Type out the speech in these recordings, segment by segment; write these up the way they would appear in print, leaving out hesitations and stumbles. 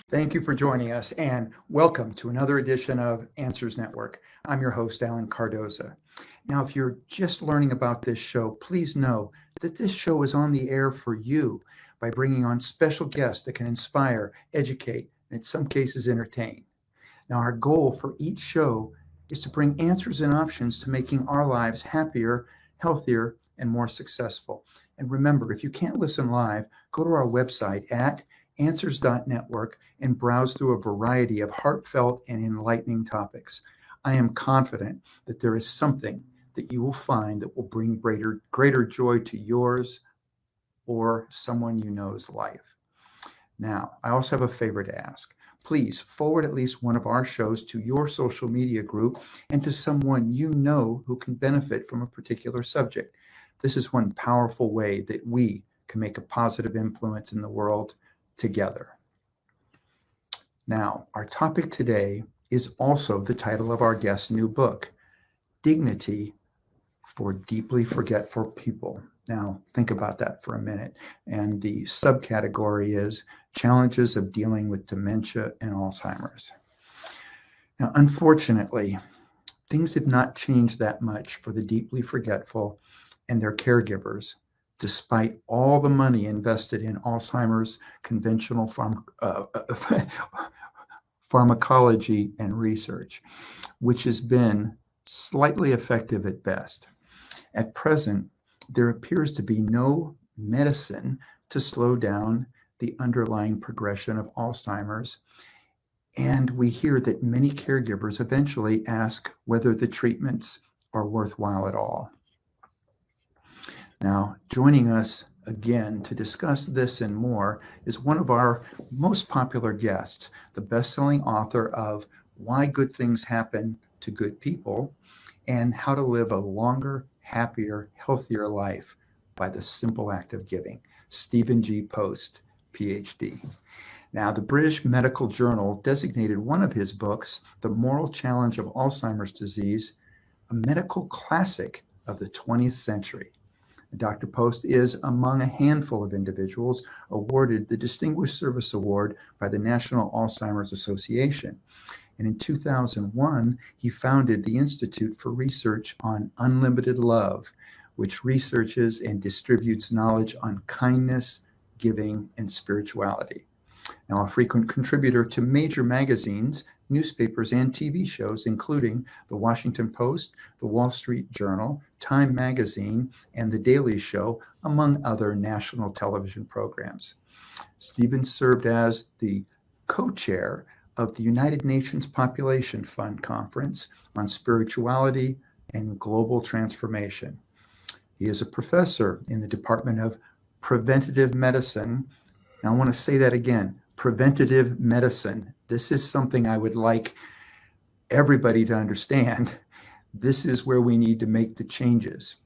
Thank you for joining us and welcome to another edition of Answers Network. I'm your host, Alan Cardoza. Now, if you're just learning about this show, please know that this show is on the air for you by bringing on special guests that can inspire, educate, and in some cases entertain. Now, our goal for each show is to bring answers and options to making our lives happier, healthier, and more successful. And remember, if you can't listen live, go to our website at answers.network and browse through a variety of heartfelt and enlightening topics. I am confident that there is something that you will find that will bring greater joy to yours or someone you know's life. Now, I also have a favor to ask. Please forward at least one of our shows to your social media group and to someone you know who can benefit from a particular subject. This is one powerful way that we can make a positive influence in the world together. Now, our topic today is also the title of our guest's new book, Dignity for Deeply Forgetful People. Now, think about that for a minute. And the subcategory is Challenges of Dealing with Dementia and Alzheimer's. Now, unfortunately, things have not changed that much for the deeply forgetful and their caregivers, despite all the money invested in Alzheimer's conventional pharmacology and research, which has been slightly effective at best. At present, there appears to be no medicine to slow down the underlying progression of Alzheimer's, and we hear that many caregivers eventually ask whether the treatments are worthwhile at all. Now, joining us again to discuss this and more is one of our most popular guests, the best-selling author of Why Good Things Happen to Good People and How to Live a Longer, Happier, Healthier Life by the Simple Act of Giving, Stephen G. Post, PhD. Now, the British Medical Journal designated one of his books, The Moral Challenge of Alzheimer's Disease, a medical classic of the 20th century. Dr. Post is among a handful of individuals awarded the Distinguished Service Award by the National Alzheimer's Association. And in 2001, he founded the Institute for Research on Unlimited Love, which researches and distributes knowledge on kindness, giving, and spirituality. Now, a frequent contributor to major magazines, newspapers, and TV shows, including The Washington Post, The Wall Street Journal, Time Magazine, and The Daily Show, among other national television programs. Stephen served as the co-chair of the United Nations Population Fund Conference on Spirituality and Global Transformation. He is a professor in the Department of Preventative Medicine. Now, I want to say that again, preventative medicine. This is something I would like everybody to understand. This is where we need to make the changes.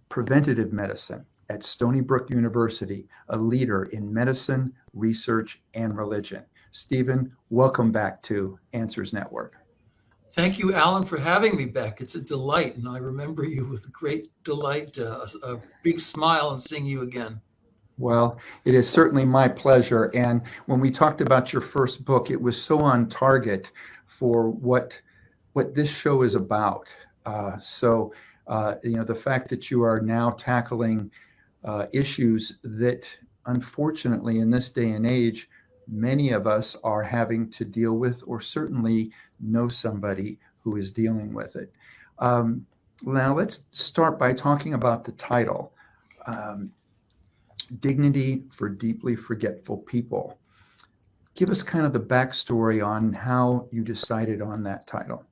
Preventative medicine at Stony Brook University, a leader in medicine, research, and religion. Stephen, welcome back to Answers Network. Thank you, Alan, for having me back. It's a delight, and I remember you with great delight, a big smile, and seeing you again. Well, it is certainly my pleasure. And when we talked about your first book, it was so on target for what this show is about. The fact that you are now tackling issues that, unfortunately, in this day and age, many of us are having to deal with, or certainly know somebody who is dealing with it. Now, let's start by talking about the title. Dignity for Deeply Forgetful People. Give us kind of the backstory on how you decided on that title.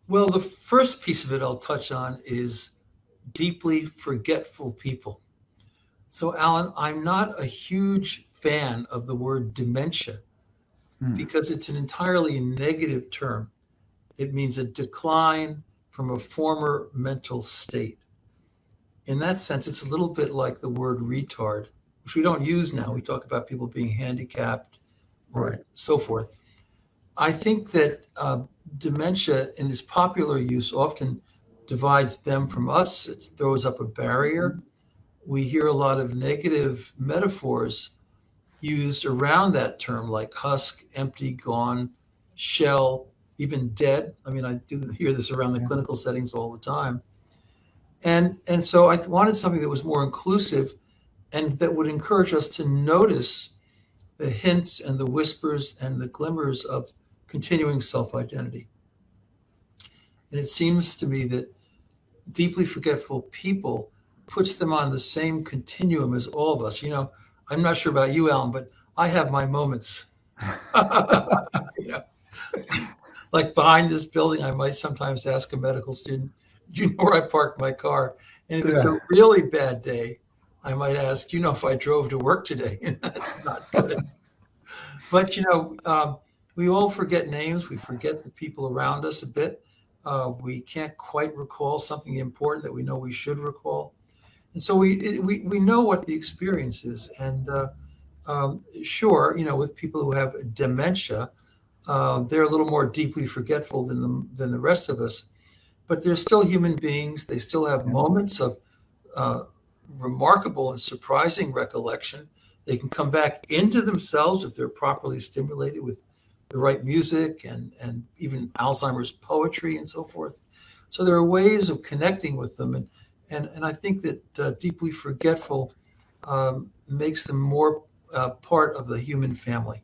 Well, the first piece of it I'll touch on is deeply forgetful people. So, Alan, I'm not a huge fan of the word dementia because it's an entirely negative term. It means a decline from a former mental state. In that sense, it's a little bit like the word retard, which we don't use now. We talk about people being handicapped or so forth. I think that dementia in its popular use often divides them from us. It throws up a barrier. We hear a lot of negative metaphors used around that term, like husk, empty, gone, shell, even dead. I mean, I do hear this around the Yeah. clinical settings all the time. And so I wanted something that was more inclusive and that would encourage us to notice the hints and the whispers and the glimmers of continuing self-identity. And it seems to me that deeply forgetful people puts them on the same continuum as all of us. I'm not sure about you, Alan, but I have my moments. you know, like behind this building, I might sometimes ask a medical student, do you know where I parked my car? And if it's a Yeah. really bad day, I might ask, do you know if I drove to work today? And that's not good. But, we all forget names. We forget the people around us a bit. We can't quite recall something important that we know we should recall. And so we know what the experience is. And sure, with people who have dementia, they're a little more deeply forgetful than the rest of us, but they're still human beings. They still have Yeah. moments of uh, remarkable and surprising recollection. They can come back into themselves if they're properly stimulated with the right music and even Alzheimer's poetry and so forth. So there are ways of connecting with them, and I think that deeply forgetful makes them more part of the human family.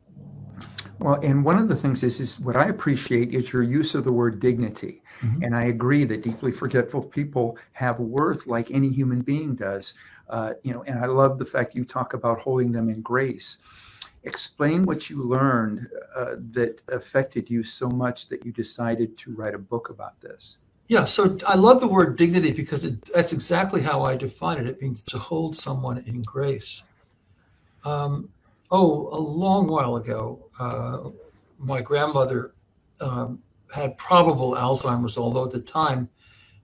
Well, and one of the things is what I appreciate is your use of the word dignity. Mhm. And I agree that deeply forgetful people have worth like any human being does. And I love the fact you talk about holding them in grace. Explain what you learned that affected you so much that you decided to write a book about this. Yeah, so I love the word dignity because that's exactly how I define it. It means to hold someone in grace. Um, a long while ago, my grandmother had probable Alzheimer's, although at the time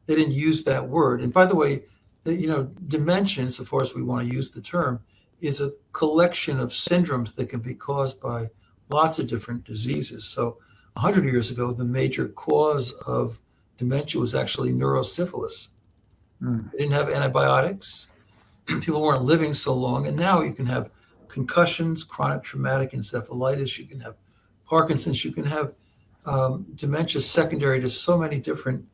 they didn't use that word. And by the way, dementia, insofar as we want to use the term, is a collection of syndromes that can be caused by lots of different diseases. So 100 years ago, the major cause of dementia was actually neurosyphilis. Mm. They didn't have antibiotics. People weren't living so long. And now you can have concussions, chronic traumatic encephalitis. You can have Parkinson's. You can have dementia secondary to so many different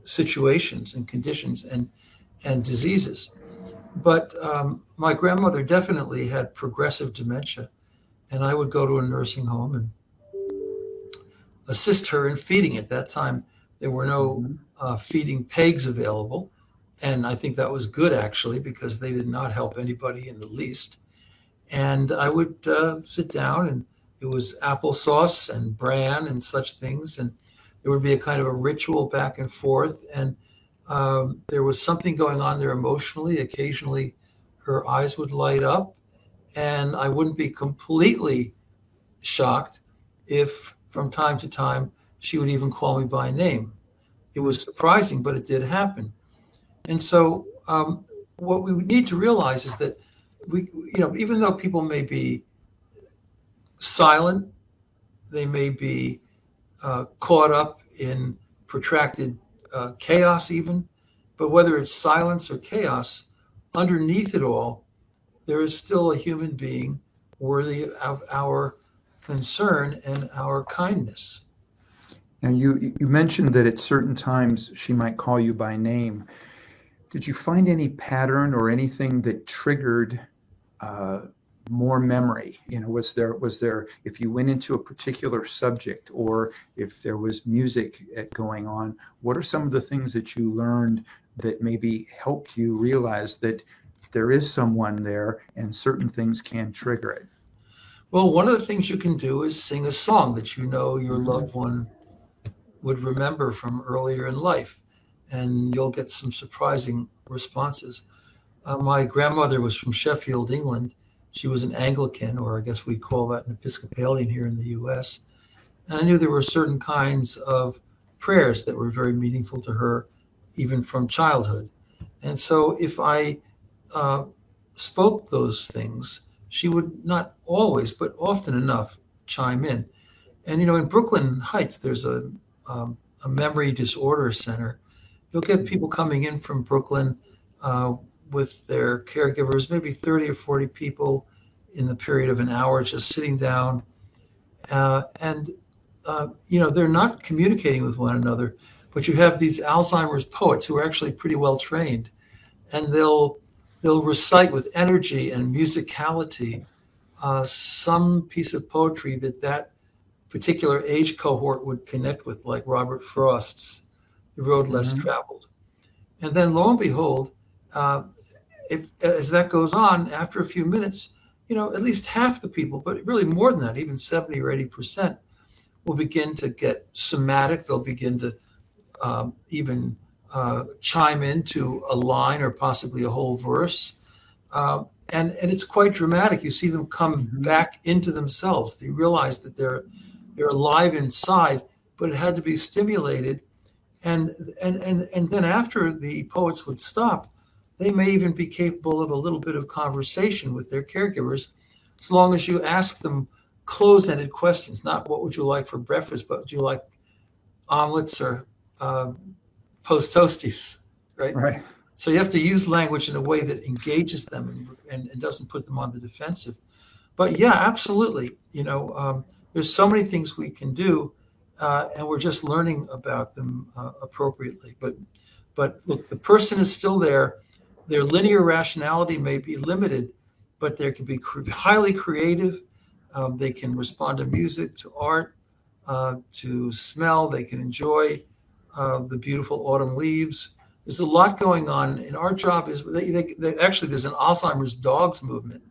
situations and conditions and diseases. But my grandmother definitely had progressive dementia. And I would go to a nursing home and assist her in feeding. At that time, there were no Mhm. feeding pegs available. And I think that was good, actually, because they did not help anybody in the least. And I would sit down, and it was applesauce and bran and such things. And there would be a kind of a ritual back and forth. And there was something going on there emotionally. Occasionally, her eyes would light up, and I wouldn't be completely shocked if from time to time she would even call me by name. It was surprising, but it did happen. And so, what we need to realize is that even though people may be silent, they may be caught up in protracted chaos, even, but whether it's silence or chaos, underneath it all, there is still a human being worthy of our concern and our kindness. Now, you mentioned that at certain times she might call you by name. Did you find any pattern or anything that triggered uh, more memory? Was there if you went into a particular subject or if there was music going on, what are some of the things that you learned that maybe helped you realize that there is someone there and certain things can trigger it? Well, one of the things you can do is sing a song that you know your Mhm. loved one would remember from earlier in life, and you'll get some surprising responses. My grandmother was from Sheffield, England. She was an Anglican, or I guess we call that an Episcopalian here in the US. And I knew there were certain kinds of prayers that were very meaningful to her, even from childhood. And so if I uh, spoke those things, she would not always, but often enough, chime in. And in Brooklyn Heights, there's a memory disorder center. You'll get people coming in from Brooklyn uh, with their caregivers, maybe 30 or 40 people, in the period of an hour, just sitting down. And they're not communicating with one another, but you have these Alzheimer's poets who are actually pretty well trained, and they'll recite with energy and musicality some piece of poetry that particular age cohort would connect with, like Robert Frost's The Road Less Mm-hmm. Traveled. And then lo and behold, as that goes on, after a few minutes, at least half the people, but really more than that, even 70 or 80%, will begin to get somatic. They'll begin to even chime into a line or possibly a whole verse. And it's quite dramatic. You see them come Mm-hmm. back into themselves. They realize that they're alive inside, but it had to be stimulated. And then after the poets would stop, they may even be capable of a little bit of conversation with their caregivers, as long as you ask them close-ended questions, not what would you like for breakfast, but would you like omelets or post toasties, right? Right. So you have to use language in a way that engages them and doesn't put them on the defensive. But yeah, absolutely. There's so many things we can do, and we're just learning about them appropriately. But look, the person is still there. Their linear rationality may be limited, but they can be highly creative. They can respond to music, to art, to smell. They can enjoy the beautiful autumn leaves. There's a lot going on, and our job is actually there's an Alzheimer's dogs movement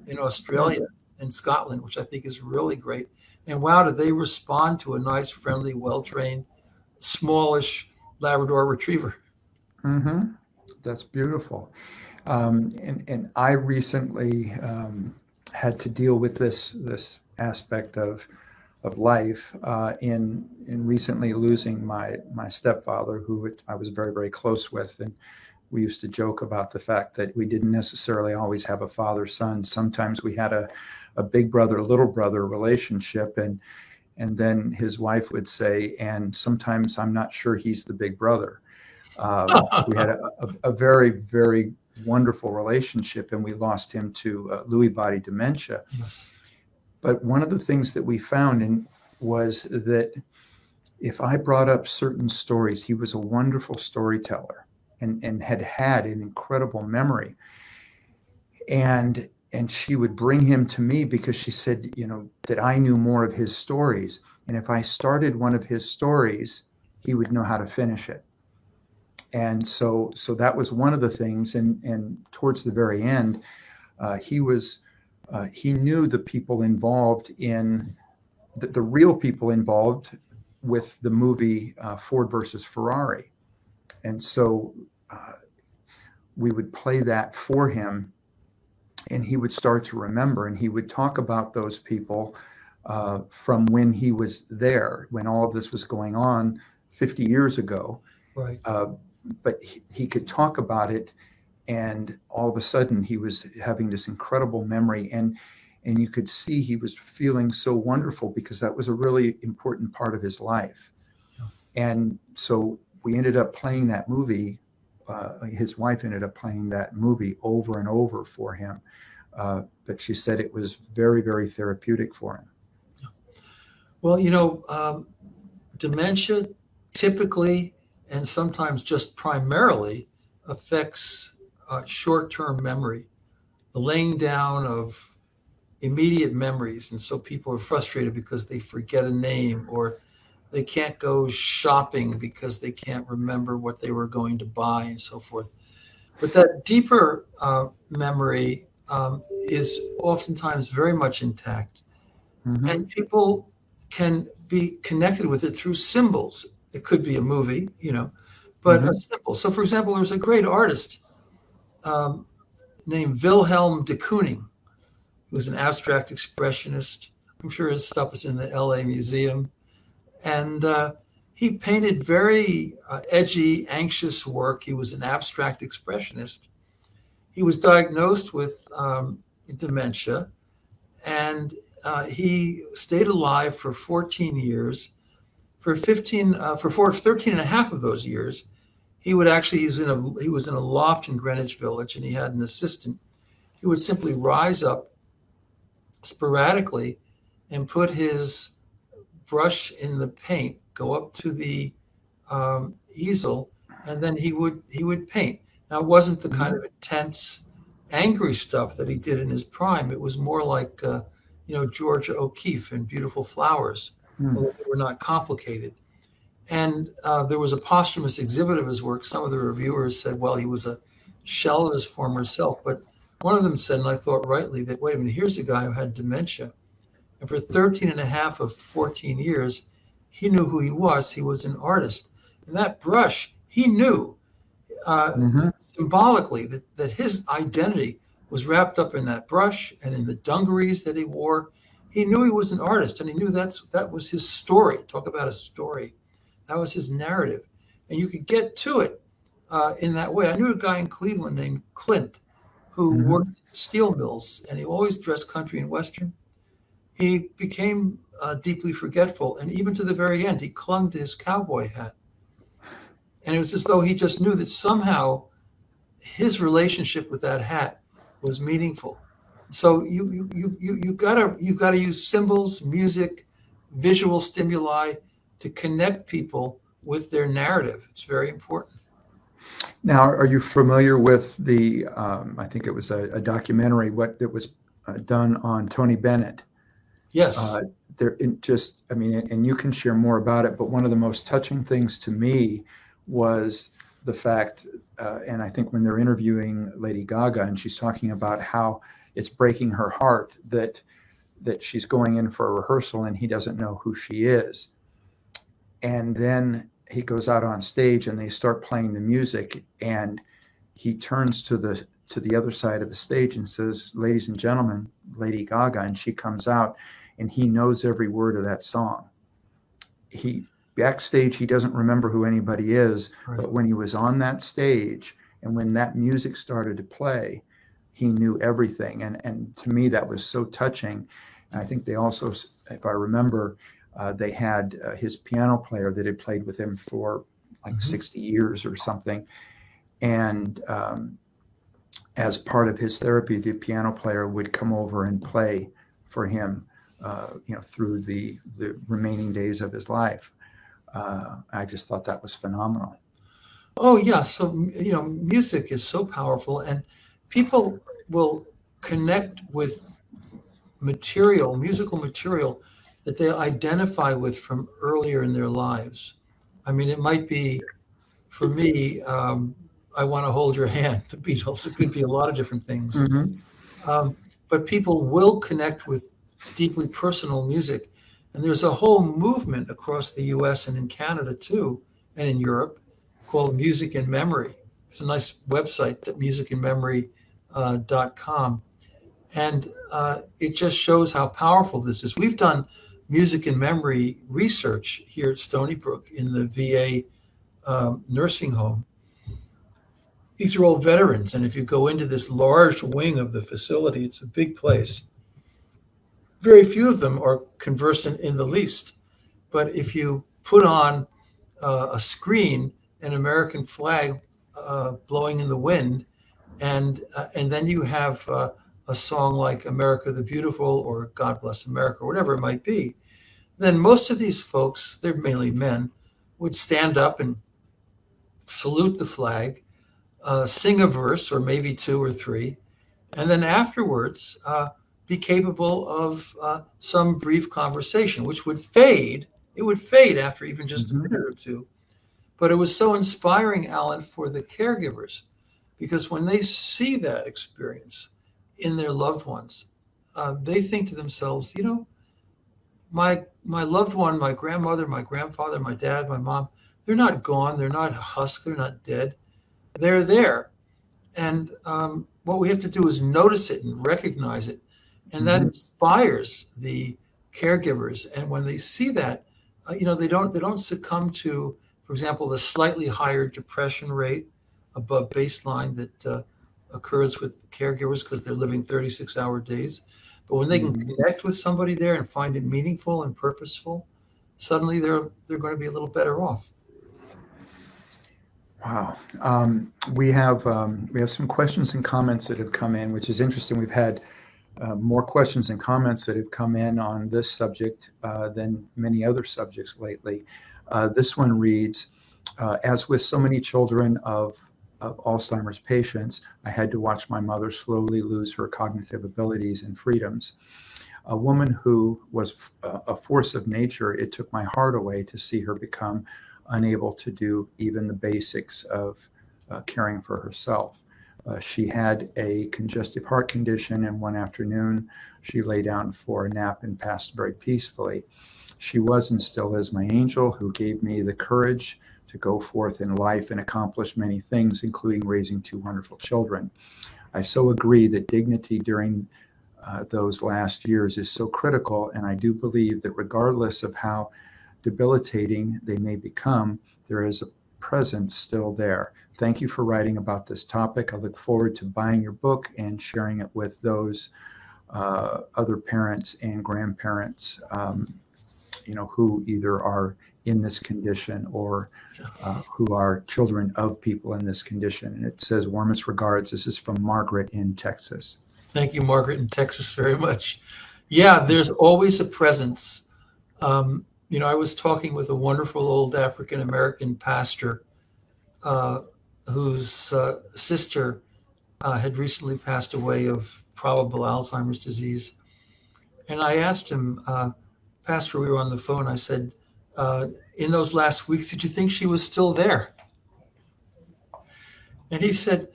in Australia and Scotland, which I think is really great. And wow, do they respond to a nice, friendly, well-trained, smallish Labrador Retriever? Mm-hmm. That's beautiful. And I recently had to deal with this aspect of life in recently losing my stepfather, who I was very, very close with. And we used to joke about the fact that we didn't necessarily always have a father-son. Sometimes we had a big brother, little brother relationship. And then his wife would say, and sometimes I'm not sure he's the big brother. We had a very, very wonderful relationship, and we lost him to Lewy body dementia. Yes. But one of the things that we found was that if I brought up certain stories, he was a wonderful storyteller and had an incredible memory. And she would bring him to me because she said, that I knew more of his stories. And if I started one of his stories, he would know how to finish it. And so that was one of the things. And towards the very end, he knew the people involved in the real people involved with the movie Ford versus Ferrari. And so we would play that for him, and he would start to remember, and he would talk about those people from when he was there, when all of this was going on 50 years ago. Right. But he could talk about it, and all of a sudden he was having this incredible memory, and you could see he was feeling so wonderful because that was a really important part of his life. And so we ended up playing that movie. His wife ended up playing that movie over and over for him. But she said it was very, very therapeutic for him. Well, dementia typically and sometimes just primarily affects short-term memory, the laying down of immediate memories. And so people are frustrated because they forget a name, or they can't go shopping because they can't remember what they were going to buy and so forth. But that deeper memory is oftentimes very much intact. Mm-hmm. And people can be connected with it through symbols. It could be a movie, but a symbol. So, for example, there's a great artist named Wilhelm de Kooning, who was an abstract expressionist. I'm sure his stuff is in the LA Museum. And he painted very edgy, anxious work. He was an abstract expressionist. He was diagnosed with dementia, and he stayed alive for 14 years. For 13 and a half of those years, he was in a loft in Greenwich Village, and he had an assistant. He would simply rise up sporadically and put his brush in the paint, go up to the easel, and then he would paint. Now, it wasn't the kind Mhm. of intense, angry stuff that he did in his prime. It was more like Georgia O'Keeffe and Beautiful Flowers, Mm. although they were not complicated. And there was a posthumous exhibit of his work. Some of the reviewers said, well, he was a shell of his former self. But one of them said, and I thought rightly, that, wait a minute, here's a guy who had dementia. And for 13 and a half of 14 years, he knew who he was. He was an artist. And that brush, he knew Mhm. symbolically that his identity was wrapped up in that brush and in the dungarees that he wore. He knew he was an artist, and he knew that was his story. Talk about a story. That was his narrative. And you could get to it in that way. I knew a guy in Cleveland named Clint who worked Mhm. at steel mills, and he always dressed country and western. He became deeply forgetful, and even to the very end, he clung to his cowboy hat. And it was as though he just knew that somehow his relationship with that hat was meaningful. So you gotta use symbols, music, visual stimuli to connect people with their narrative. It's very important. Now, are you familiar with the, I think it was a documentary, what it was done on Tony Bennett? Yes. Uh, I mean, and you can share more about it, but one of the most touching things to me was the fact, and I think when they're interviewing Lady Gaga and she's talking about how it's breaking her heart that she's going in for a rehearsal and he doesn't know who she is. And then he goes out on stage and they start playing the music and he turns to the other side of the stage and says, "Ladies and gentlemen, Lady Gaga," and she comes out and he knows every word of that song. He Backstage he doesn't remember who anybody is, Right. but when he was on that stage and when that music started to play, he knew everything. And to me that was so touching. And I think they also, if I remember, they had his piano player that had played with him for like Hmm. 60 years or something. And as part of his therapy, the piano player would come over and play for him, through the remaining days of his life. I just thought that was phenomenal. Oh, yeah. So, music is so powerful, and people will connect with musical material that they identify with from earlier in their lives. I mean, it might be for me, I Want to Hold Your Hand, the Beatles. It could be a lot of different things. Hmm. Um, but people will connect with deeply personal music. And there's a whole movement across the US and in Canada too, and in Europe, called Music in Memory. It's a nice website, musicinmemory.com. And it just shows how powerful this is. We've done music in memory research here at Stony Brook in the VA nursing home. These are all veterans, and if you go into this large wing of the facility, it's a big place. Very few of them are conversant in the least. But if you put on a screen, an American flag blowing in the wind, and then you have a song like "America the Beautiful" or "God Bless America," or whatever it might be, then most of these folks, they're mainly men, would stand up and salute the flag, sing a verse or maybe two or three, and then afterwards be capable of some brief conversation, which would fade. It would fade after even just a Hmm. minute or two. But it was so inspiring, Alan, for the caregivers, because when they see that experience in their loved ones, they think to themselves, my loved one, my grandmother, my grandfather, my dad, my mom, they're not gone, they're not husk, they're not dead, they're there. And what we have to do is notice it and recognize it. And that Hmm. inspires the caregivers. And when they see that, they don't succumb to, for example, the slightly higher depression rate above baseline that occurs with caregivers because they're living 36-hour days. But when they can Hmm. connect with somebody there and find it meaningful and purposeful, suddenly they're going to be a little better off. Wow. We have some questions and comments that have come in, which is interesting. We've had more questions and comments that have come in on this subject than many other subjects lately. This one reads, as with so many children of Alzheimer's patients, I had to watch my mother slowly lose her cognitive abilities and freedoms. A woman who was a force of nature, it took my heart away to see her become unable to do even the basics of caring for herself. She had a congestive heart condition, and one afternoon she lay down for a nap and passed very peacefully. She was and still is my angel who gave me the courage to go forth in life and accomplish many things, including raising 2 wonderful children. I so agree that dignity during those last years is so critical, and I do believe that regardless of how debilitating they may become, there is a presence still there. Thank you for writing about this topic. I look forward to buying your book and sharing it with those other parents and grandparents, who either are in this condition or who are children of people in this condition. And it says, warmest regards. This is from Margaret in Texas. Thank you, Margaret in Texas, very much. Yeah, there's always a presence. I was talking with a wonderful old African-American pastor whose sister had recently passed away of probable Alzheimer's disease. And I asked him, Pastor, we were on the phone, I said, in those last weeks, did you think she was still there? And he said,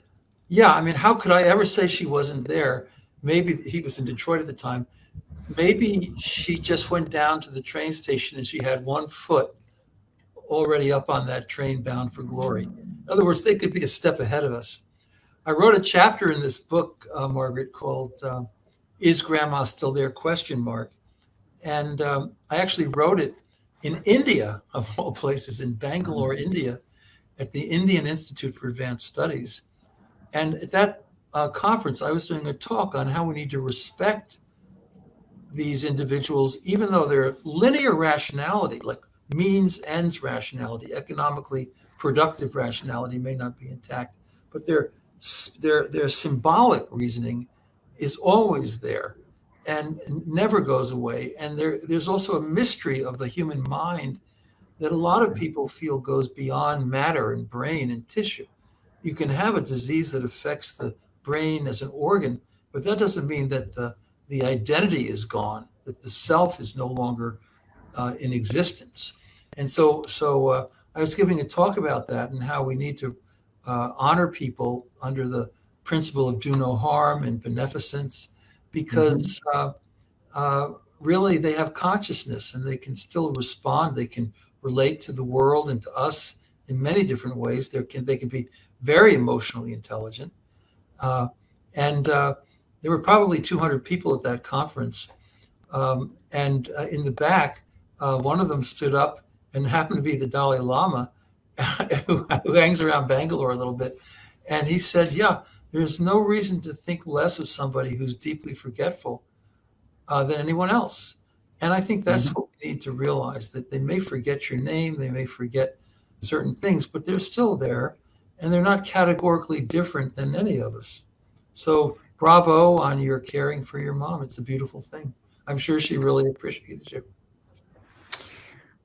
yeah, how could I ever say she wasn't there? Maybe he was in Detroit at the time. Maybe she just went down to the train station and she had one foot already up on that train bound for glory. In other words, they could be a step ahead of us. I wrote a chapter in this book, Margaret, called Is Grandma Still There? ? And I actually wrote it in India, of all places, in Bangalore, India, at the Indian Institute for Advanced Studies. And at that conference, I was doing a talk on how we need to respect these individuals, even though their linear rationality, like means ends rationality, economically productive rationality may not be intact, but their symbolic reasoning is always there and never goes away. And there's also a mystery of the human mind that a lot of people feel goes beyond matter and brain and tissue. You can have a disease that affects the brain as an organ, but that doesn't mean that the identity is gone, that the self is no longer in existence. And so I was giving a talk about that and how we need to honor people under the principle of do no harm and beneficence, because really they have consciousness and they can still respond. They can relate to the world and to us in many different ways. They can be very emotionally intelligent. And there were probably 200 people at that conference. And in the back, one of them stood up and happened to be the Dalai Lama, who hangs around Bangalore a little bit. And he said, yeah, there's no reason to think less of somebody who's deeply forgetful than anyone else. And I think that's what we need to realize, that they may forget your name, they may forget certain things, but they're still there, and they're not categorically different than any of us. So bravo on your caring for your mom. It's a beautiful thing. I'm sure she really appreciated you.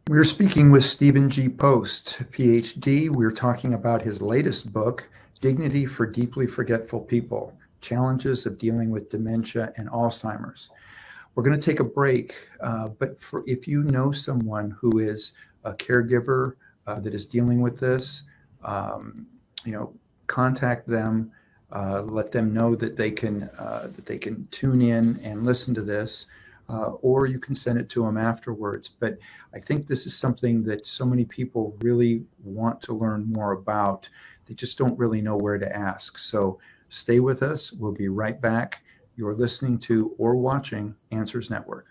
We're speaking with Stephen G. Post, PhD. We're talking about his latest book, Dignity for Deeply Forgetful People, Challenges of Dealing with Dementia and Alzheimer's. We're going to take a break, but if you know someone who is a caregiver that is dealing with this, contact them, let them know that they can tune in and listen to this, or you can send it to them afterwards. But I think this is something that so many people really want to learn more about. They just don't really know where to ask. So stay with us. We'll be right back. You're listening to or watching Answers Network.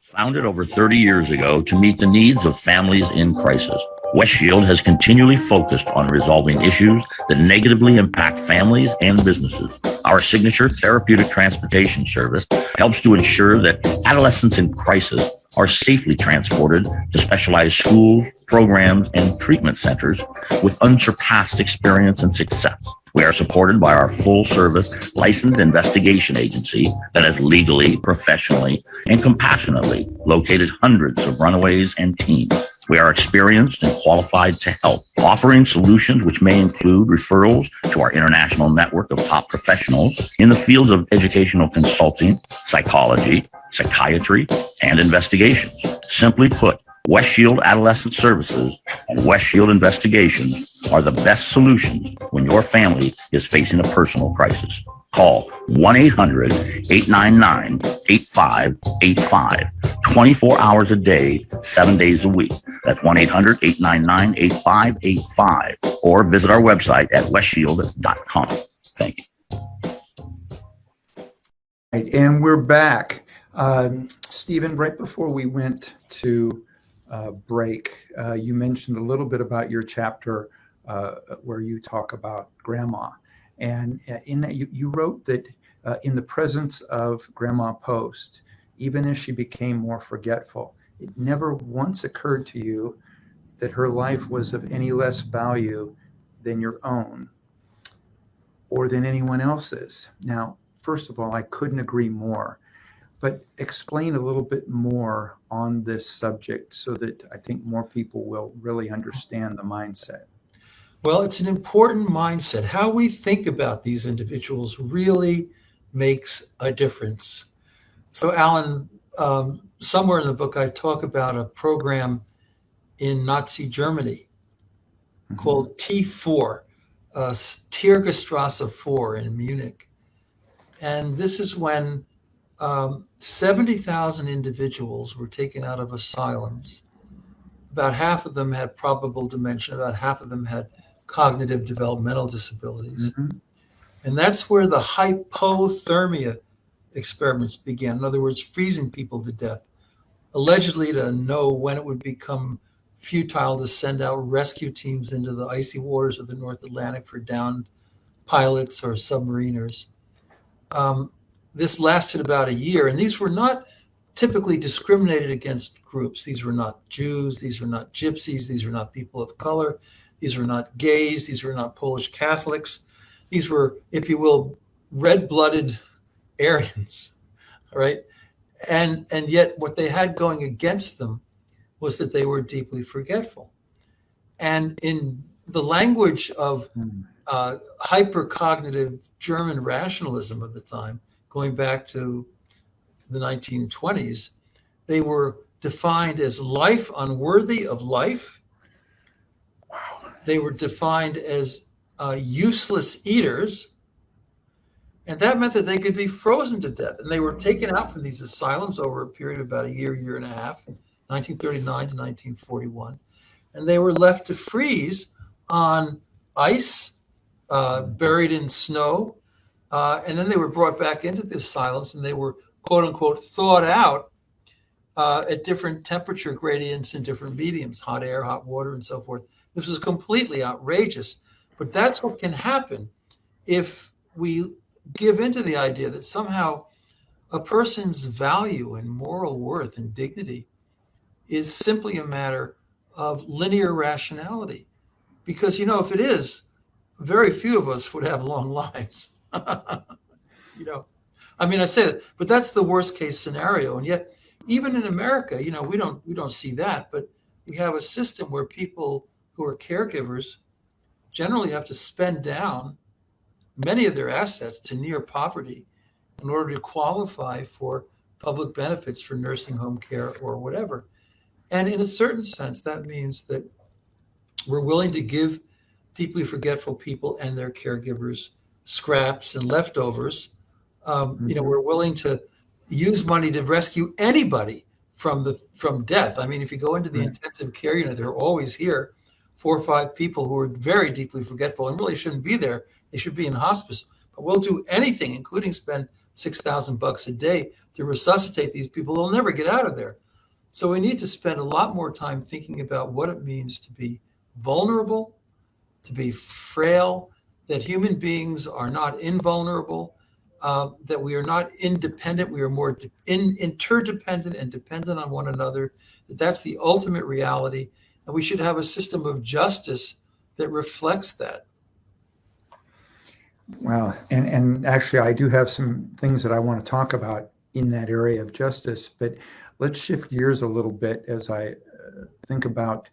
Founded over 30 years ago to meet the needs of families in crisis, West Shield has continually focused on resolving issues that negatively impact families and businesses. Our signature therapeutic transportation service helps to ensure that adolescents in crisis are safely transported to specialized schools, programs, and treatment centers with unsurpassed experience and success. We are supported by our full-service licensed investigation agency that has legally, professionally, and compassionately located hundreds of runaways and teens. We are experienced and qualified to help, offering solutions which may include referrals to our international network of top professionals in the fields of educational consulting, psychology, psychiatry, and investigations. Simply put, West Shield Adolescent Services and West Shield Investigations are the best solutions when your family is facing a personal crisis. Call 1-800-899-8585, 24 hours a day, 7 days a week. That's 1-800-899-8585, or visit our website at westshield.com. Thank you. Right, and we're back. Stephen, right before we went to break, you mentioned a little bit about your chapter where you talk about grandma. And in that, you wrote that in the presence of Grandma Post, even as she became more forgetful, it never once occurred to you that her life was of any less value than your own or than anyone else's. Now, first of all, I couldn't agree more, but explain a little bit more on this subject so that I think more people will really understand the mindset. Well, it's an important mindset. How we think about these individuals really makes a difference. So, Alan, somewhere in the book, I talk about a program in Nazi Germany called T4, Tiergestrasse 4 in Munich. And this is when 70,000 individuals were taken out of asylums. About half of them had probable dementia, about half of them had cognitive developmental disabilities. And that's where the hypothermia experiments began. In other words, freezing people to death, allegedly to know when it would become futile to send out rescue teams into the icy waters of the North Atlantic for downed pilots or submariners. This lasted about a year, and these were not typically discriminated against groups. These were not Jews, these were not gypsies, these were not people of color, these were not gays, these were not Polish Catholics. These were, if you will, red-blooded Aryans, right? And yet what they had going against them was that they were deeply forgetful. And in the language of hypercognitive German rationalism of the time, going back to the 1920s, they were defined as life unworthy of life. Wow. They were defined as useless eaters. And that meant that they could be frozen to death. And they were taken out from these asylums over a period of about a year, year and a half, 1939 to 1941. And they were left to freeze on ice, buried in snow. And then they were brought back into the asylums and they were, quote unquote, thawed out at different temperature gradients in different mediums, hot air, hot water, and so forth. This was completely outrageous. But that's what can happen if we give into the idea that somehow a person's value and moral worth and dignity is simply a matter of linear rationality. Because, you know, if it is, very few of us would have long lives. You know, I mean, I say that, but that's the worst case scenario. And yet, even in America, you know, we don't see that, but we have a system where people who are caregivers generally have to spend down many of their assets to near poverty in order to qualify for public benefits for nursing home care or whatever. And in a certain sense, that means that we're willing to give deeply forgetful people and their caregivers scraps and leftovers. You know, we're willing to use money to rescue anybody from death. I mean, if you go into the intensive care unit, they're always here, 4 or 5 people who are very deeply forgetful and really shouldn't be there. They should be in hospice. But we'll do anything, including spend $6,000 a day to resuscitate these people. They'll never get out of there. So we need to spend a lot more time thinking about what it means to be vulnerable, to be frail, that human beings are not invulnerable, that we are not independent, we are more interdependent and dependent on one another, that that's the ultimate reality, and we should have a system of justice that reflects that. Well, and actually, I do have some things that I want to talk about in that area of justice, but let's shift gears a little bit as I think about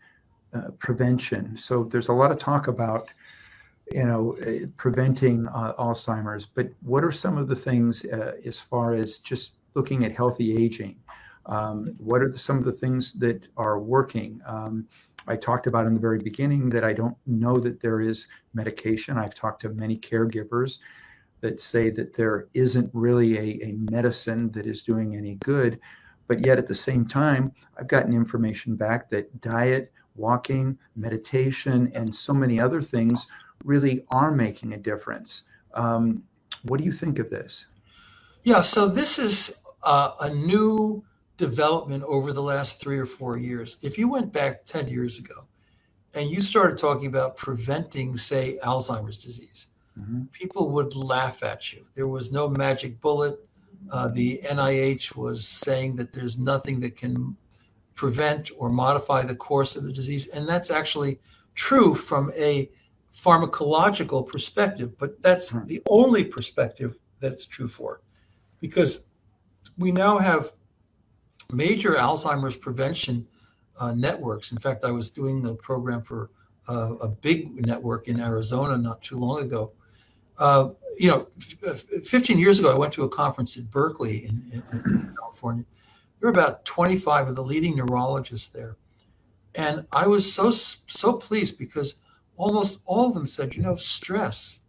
prevention. So there's a lot of talk about, preventing Alzheimer's, but what are some of the things as far as just looking at healthy aging? What are some of the things that are working? I talked about in the very beginning that I don't know that there is medication. I've talked to many caregivers that say that there isn't really a medicine that is doing any good. But yet at the same time, I've gotten information back that diet, walking, meditation, and so many other things really are making a difference. What do you think of this? Yeah, so this is a new development over the last 3 or 4 years. If you went back 10 years ago and you started talking about preventing, say, Alzheimer's disease, Mm-hmm. people would laugh at you. There was no magic bullet. The NIH was saying that there's nothing that can prevent or modify the course of the disease. And that's actually true from a pharmacological perspective, but that's Right. the only perspective that it's true for. Because we now have major Alzheimer's prevention networks. In fact, I was doing the program for a big network in Arizona not too long ago. 15 years ago, I went to a conference at Berkeley in California. There were about 25 of the leading neurologists there. And I was so pleased because almost all of them said, stress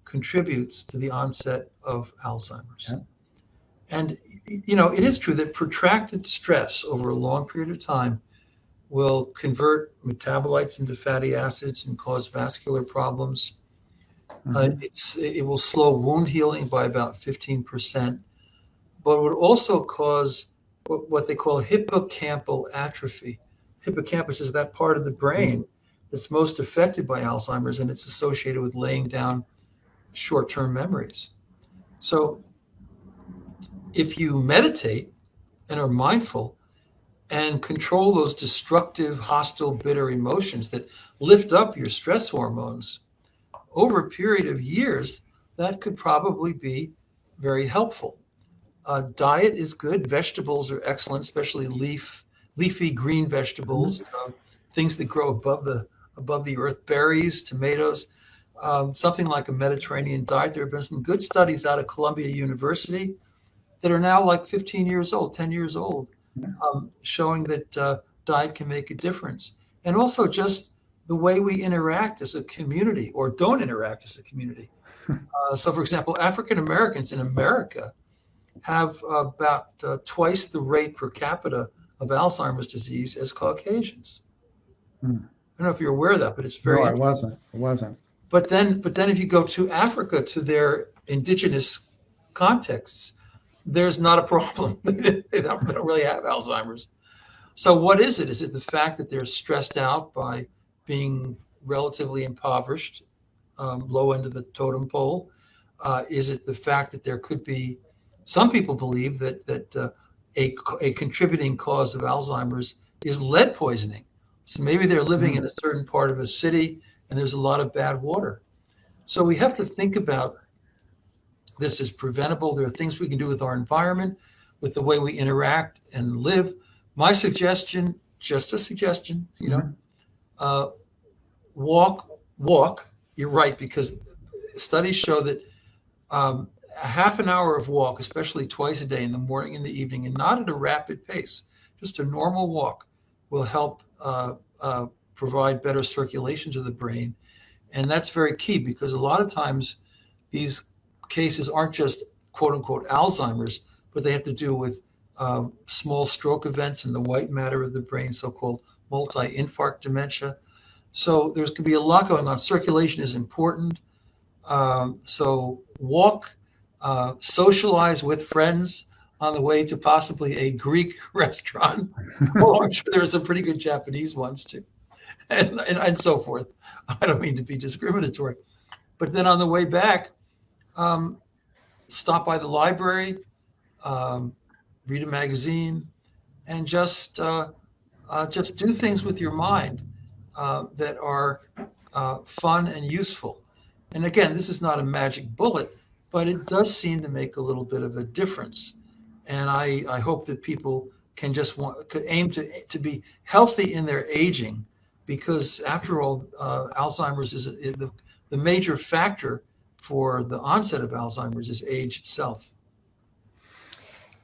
contributes to the onset of Alzheimer's. Yeah. And, it is true that protracted stress over a long period of time will convert metabolites into fatty acids and cause vascular problems. It will slow wound healing by about 15%, but it would also cause what they call hippocampal atrophy. Hippocampus is that part of the brain that's most affected by Alzheimer's, and it's associated with laying down short-term memories. So if you meditate and are mindful and control those destructive, hostile, bitter emotions that lift up your stress hormones, over a period of years, that could probably be very helpful. Diet is good. Vegetables are excellent, especially leafy green vegetables, things that grow above the earth, berries, tomatoes, something like a Mediterranean diet. There have been some good studies out of Columbia University that are now like 15 years old, 10 years old, showing that diet can make a difference. And also just the way we interact as a community or don't interact as a community. So, for example, African Americans in America have about twice the rate per capita of Alzheimer's disease as Caucasians. I don't know if you're aware of that, but it's very. No, I wasn't. I wasn't. But then if you go to Africa, to their indigenous contexts, there's not a problem. They don't really have Alzheimer's. So what is it? Is it the fact that they're stressed out by being relatively impoverished, low end of the totem pole? Is it the fact that there could be, some people believe that a contributing cause of Alzheimer's is lead poisoning. So maybe they're living in a certain part of a city and there's a lot of bad water. So we have to think about this as preventable. There are things we can do with our environment, with the way we interact and live. My suggestion, just a suggestion, walk. You're right, because studies show that a half an hour of walk, especially twice a day in the morning and the evening, and not at a rapid pace, just a normal walk, will help provide better circulation to the brain. And that's very key, because a lot of times these cases aren't just quote unquote Alzheimer's, but they have to do with small stroke events in the white matter of the brain, so-called multi-infarct dementia. So there's going to be a lot going on. Circulation is important. So walk, socialize with friends on the way to possibly a Greek restaurant. Oh, I'm sure there are some pretty good Japanese ones too, and so forth. I don't mean to be discriminatory, but then on the way back, stop by the library, read a magazine, and just do things with your mind that are fun and useful. And again, this is not a magic bullet, but it does seem to make a little bit of a difference. And I hope that people can could aim to be healthy in their aging, because after all, Alzheimer's is the major factor for the onset of Alzheimer's is age itself.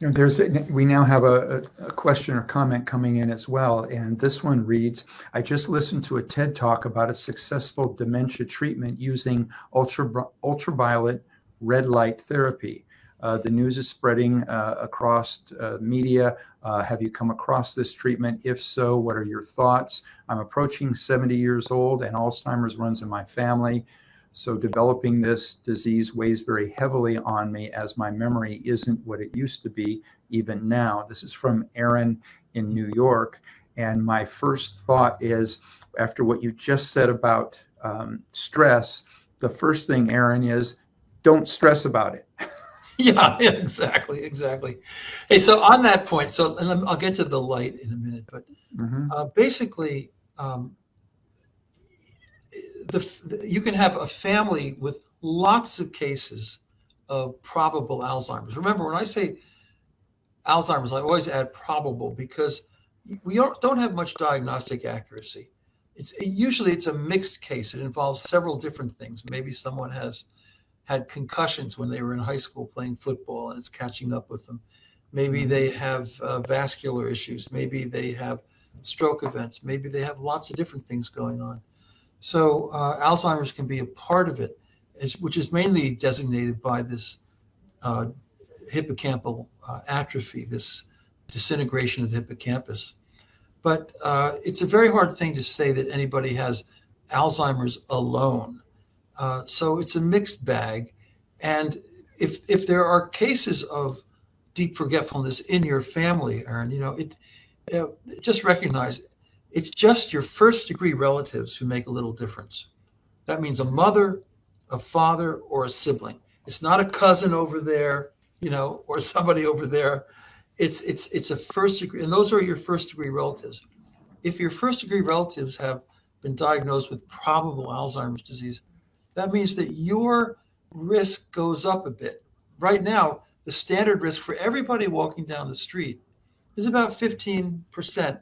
We now have a question or comment coming in as well, and this one reads, I just listened to a TED Talk about a successful dementia treatment using ultraviolet red light therapy. The news is spreading across media. Have you come across this treatment? If so, what are your thoughts? I'm approaching 70 years old and Alzheimer's runs in my family. So developing this disease weighs very heavily on me, as my memory isn't what it used to be even now. This is from Aaron in New York. And my first thought is, after what you just said about stress, the first thing, Aaron, is don't stress about it. Yeah, exactly. Hey, so on that point, and I'll get to the light in a minute, but basically, you can have a family with lots of cases of probable Alzheimer's. Remember, when I say Alzheimer's, I always add probable, because we don't have much diagnostic accuracy. Usually it's a mixed case. It involves several different things. Maybe someone has had concussions when they were in high school playing football and it's catching up with them. Maybe they have vascular issues. Maybe they have stroke events. Maybe they have lots of different things going on. So Alzheimer's can be a part of it, which is mainly designated by this hippocampal atrophy, this disintegration of the hippocampus. But it's a very hard thing to say that anybody has Alzheimer's alone. So it's a mixed bag. And if there are cases of deep forgetfulness in your family, Aaron, just recognize it's just your first degree relatives who make a little difference. That means a mother, a father, or a sibling. It's not a cousin over there, or somebody over there. It's a first degree, and those are your first degree relatives. If your first degree relatives have been diagnosed with probable Alzheimer's disease, that means that your risk goes up a bit. Right now, the standard risk for everybody walking down the street is about 15%,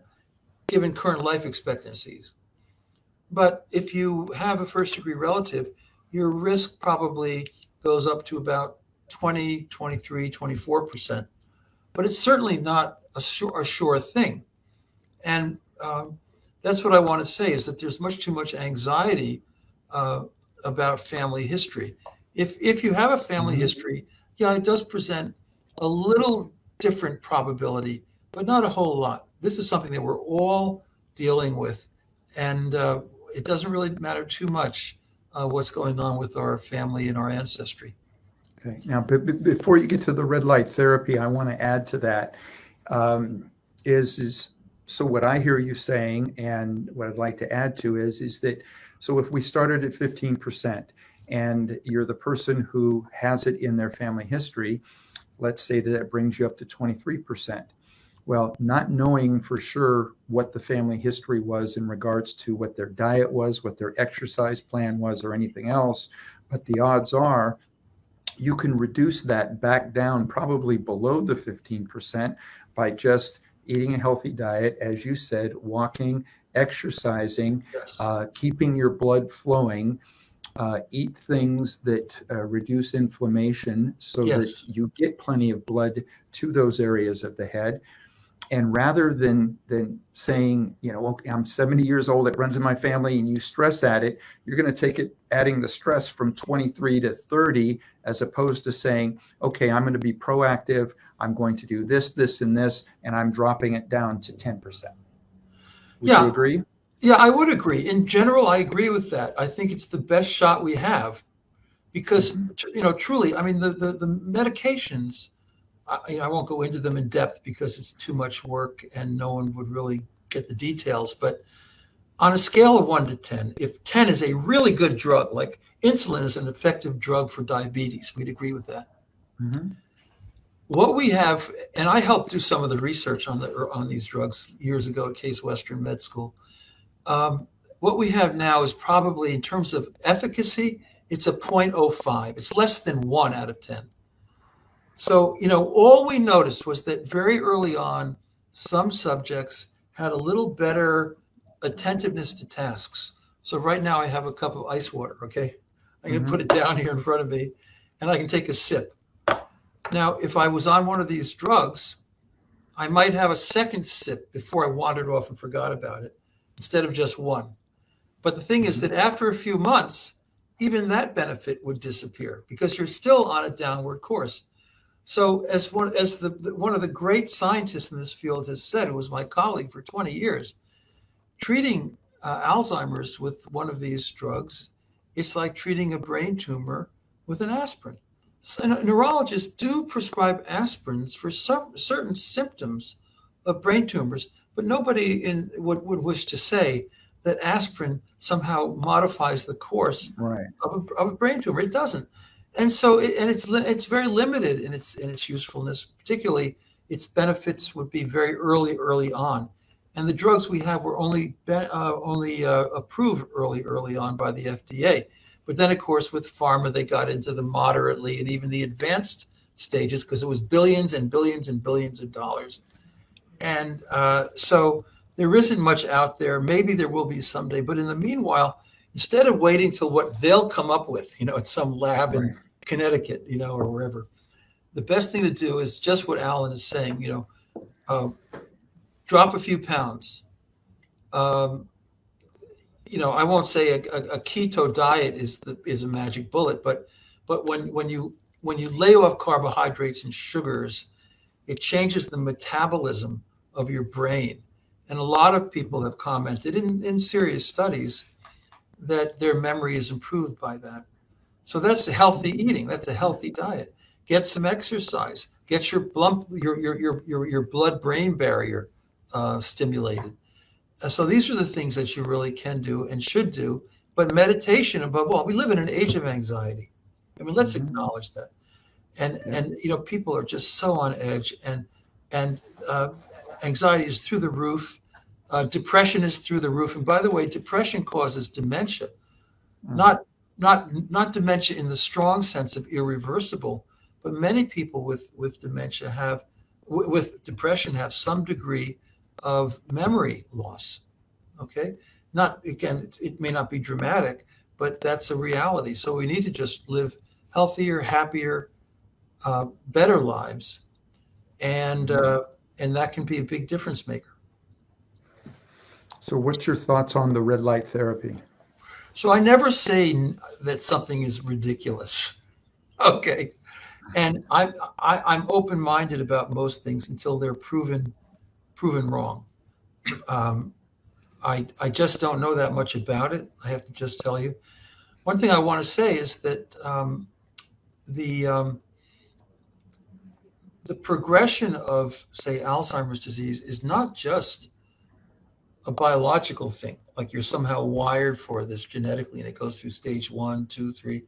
given current life expectancies. But if you have a first degree relative, your risk probably goes up to about 20, 23, 24%. But it's certainly not a sure thing. And that's what I want to say, is that there's much too much anxiety about family history. If you have a family history, yeah, it does present a little different probability, but not a whole lot. This is something that we're all dealing with, and it doesn't really matter too much what's going on with our family and our ancestry. Okay. Now, before you get to the red light therapy, I want to add to that so what I hear you saying, and what I'd like to add to is that, so if we started at 15% and you're the person who has it in their family history, let's say that brings you up to 23%. Well, not knowing for sure what the family history was in regards to what their diet was, what their exercise plan was, or anything else, but the odds are you can reduce that back down probably below the 15% by just eating a healthy diet, as you said, walking, exercising, Yes. Keeping your blood flowing, eat things that reduce inflammation so Yes. that you get plenty of blood to those areas of the head. And rather than saying, okay, I'm 70 years old, it runs in my family, and you stress at it, you're going to take it, adding the stress from 23 to 30, as opposed to saying, okay, I'm going to be proactive. I'm going to do this, this, and this, and I'm dropping it down to 10%. Would you agree? Yeah, I would agree. In general, I agree with that. I think it's the best shot we have, because, truly, I mean, the medications, I won't go into them in depth because it's too much work and no one would really get the details. But on a scale of 1 to 10, if 10 is a really good drug, like insulin is an effective drug for diabetes, we'd agree with that. Mm-hmm. What we have, and I helped do some of the research on these drugs years ago at Case Western Med School. What we have now is probably, in terms of efficacy, it's a 0.05. It's less than 1 out of 10. So, all we noticed was that very early on, some subjects had a little better attentiveness to tasks. So right now I have a cup of ice water, okay? I'm going to put it down here in front of me, and I can take a sip. Now, if I was on one of these drugs, I might have a second sip before I wandered off and forgot about it, instead of just one. But the thing is that after a few months, even that benefit would disappear because you're still on a downward course. So as one of the great scientists in this field has said, who was my colleague for 20 years, treating Alzheimer's with one of these drugs, it's like treating a brain tumor with an aspirin. So neurologists do prescribe aspirins for certain symptoms of brain tumors, but nobody would wish to say that aspirin somehow modifies the course of a brain tumor. It doesn't. And so, it's very limited in its usefulness. Particularly, its benefits would be very early on, and the drugs we have were only approved early on by the FDA. But then, of course, with pharma, they got into the moderately and even the advanced stages because it was billions and billions and billions of dollars. And so there isn't much out there. Maybe there will be someday, but in the meanwhile, instead of waiting till what they'll come up with, at some lab in Connecticut, or wherever, the best thing to do is just what Alan is saying, drop a few pounds. I won't say a keto diet is a magic bullet, but when you lay off carbohydrates and sugars, it changes the metabolism of your brain. And a lot of people have commented in serious studies that their memory is improved by that. So that's healthy eating. That's a healthy diet. Get some exercise. Get your blood-brain barrier stimulated. So these are the things that you really can do and should do. But meditation, above all, we live in an age of anxiety. I mean, let's acknowledge that. And people are just so on edge, and anxiety is through the roof. Depression is through the roof. And by the way, depression causes dementia, not dementia in the strong sense of irreversible, but many people with dementia with depression have some degree of memory loss. Okay, it may not be dramatic, but that's a reality. So we need to just live healthier, happier, better lives, and that can be a big difference maker. So what's your thoughts on the red light therapy? So I never say that something is ridiculous. Okay. And I'm open-minded about most things until they're proven wrong. I just don't know that much about it. I have to just tell you. One thing I want to say is that the progression of, say, Alzheimer's disease is not just a biological thing, like you're somehow wired for this genetically and it goes through stage 1, 2, 3.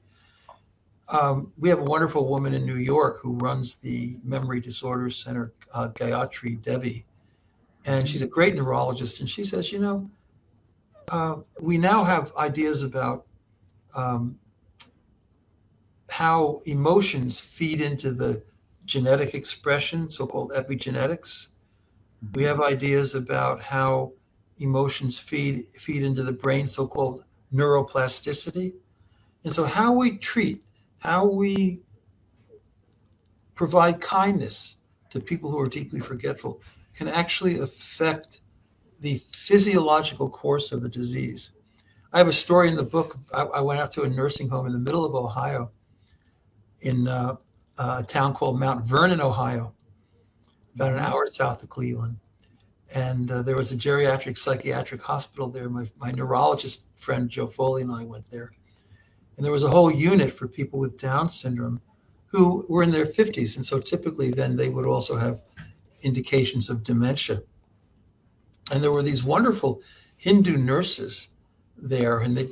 We have a wonderful woman in New York who runs the Memory Disorders Center, Gayatri Devi, and she's a great neurologist. And she says, we now have ideas about how emotions feed into the genetic expression, so-called epigenetics. We have ideas about how emotions feed into the brain, so-called neuroplasticity. And so how we treat, how we provide kindness to people who are deeply forgetful can actually affect the physiological course of the disease. I have a story in the book. I went out to a nursing home in the middle of Ohio in a town called Mount Vernon, Ohio, about an hour south of Cleveland. And there was a geriatric psychiatric hospital there. My neurologist friend, Joe Foley, and I went there. And there was a whole unit for people with Down syndrome who were in their 50s. And so typically then they would also have indications of dementia. And there were these wonderful Hindu nurses there, and they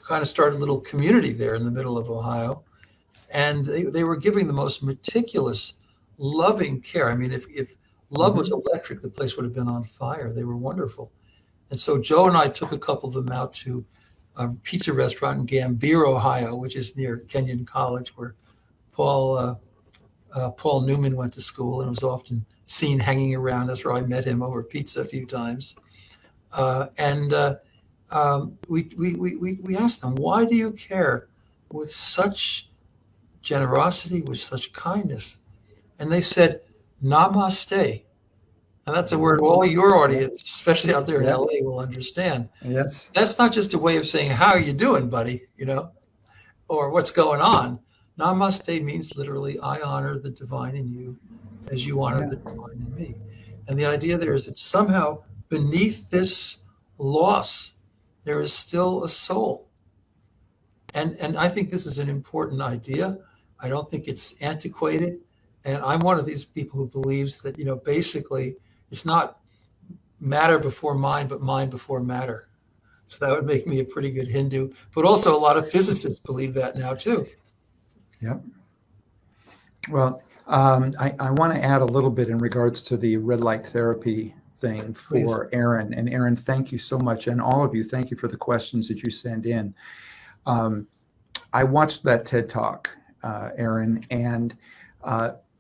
kind of started a little community there in the middle of Ohio. And they were giving the most meticulous, loving care. I mean, if love was electric, the place would have been on fire. They were wonderful. And so Joe and I took a couple of them out to pizza restaurant in Gambier, Ohio, which is near Kenyon College, where Paul Newman went to school and was often seen hanging around. That's where I met him over pizza a few times. We asked them, why do you care with such generosity, with such kindness? And they said, namaste. And that's a word all your audience, especially out there in LA, will understand. Yes. That's not just a way of saying, how are you doing, buddy? Or what's going on. Namaste means literally, I honor the divine in you as you honor the divine in me. And the idea there is that somehow beneath this loss, there is still a soul. And I think this is an important idea. I don't think it's antiquated. And I'm one of these people who believes that, basically it's not matter before mind, but mind before matter. So that would make me a pretty good Hindu. But also a lot of physicists believe that now too. Yep. Well, I want to add a little bit in regards to the red light therapy thing for Aaron. And Aaron, thank you so much. And all of you, thank you for the questions that you send in. I watched that TED Talk, Aaron, and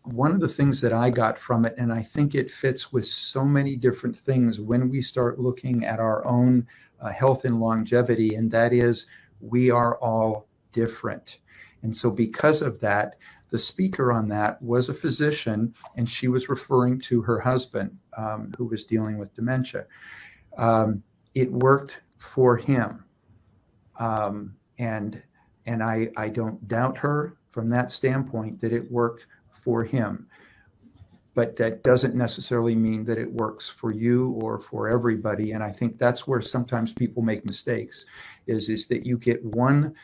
one of the things that I got from it, and I think it fits with so many different things when we start looking at our own health and longevity, and that is we are all different. And so because of that, the speaker on that was a physician, and she was referring to her husband who was dealing with dementia. It worked for him. And I don't doubt her from that standpoint that it worked for him. But that doesn't necessarily mean that it works for you or for everybody. And I think that's where sometimes people make mistakes, is that you get one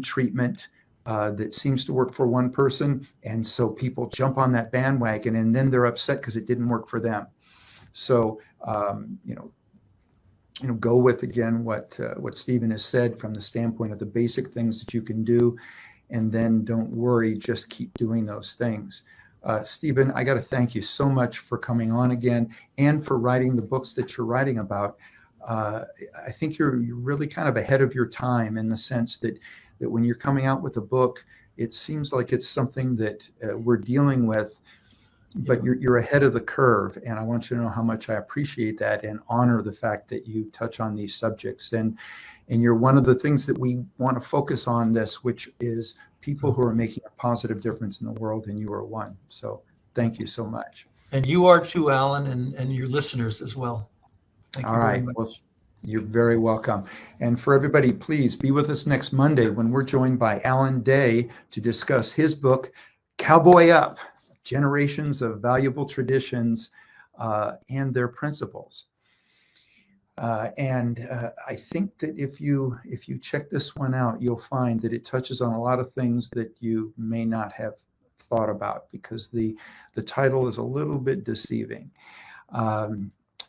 treatment that seems to work for one person, and so people jump on that bandwagon, and then they're upset because it didn't work for them. So go with, again, what Stephen has said from the standpoint of the basic things that you can do, and then don't worry, just keep doing those things. Stephen, I got to thank you so much for coming on again and for writing the books that you're writing about. I think you're really kind of ahead of your time in the sense that when you're coming out with a book, it seems like it's something that we're dealing with, but you're ahead of the curve. And I want you to know how much I appreciate that and honor the fact that you touch on these subjects. And you're one of the things that we want to focus on this, which is people who are making a positive difference in the world, and you are one. So thank you so much. And you are too, Alan, and your listeners as well. Thank you very much. Well, you're very welcome. And for everybody, please be with us next Monday when we're joined by Alan Day to discuss his book, Cowboy Up: Generations of Valuable Traditions and Their Principles. And I think that if you check this one out, you'll find that it touches on a lot of things that you may not have thought about, because the title is a little bit deceiving.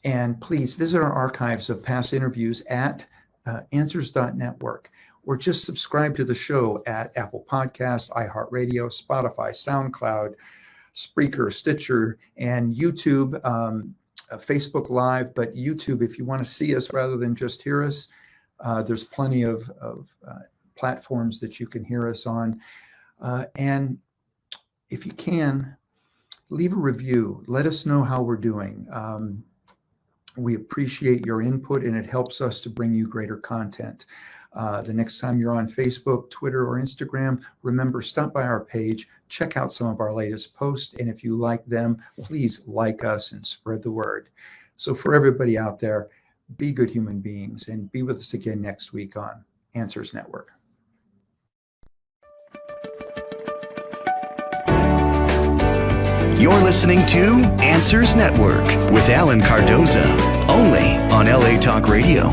And please visit our archives of past interviews at answers.network, or just subscribe to the show at Apple Podcasts, iHeartRadio, Spotify, SoundCloud, Spreaker, Stitcher, and YouTube, Facebook Live. But YouTube, if you want to see us rather than just hear us, there's plenty of platforms that you can hear us on. And if you can, leave a review. Let us know how we're doing. We appreciate your input, and it helps us to bring you greater content. The next time you're on Facebook, Twitter, or Instagram, remember, stop by our page, check out some of our latest posts, and if you like them, please like us and spread the word. So for everybody out there, be good human beings, and be with us again next week on Answers Network. You're listening to Answers Network with Alan Cardoza, only on LA Talk Radio.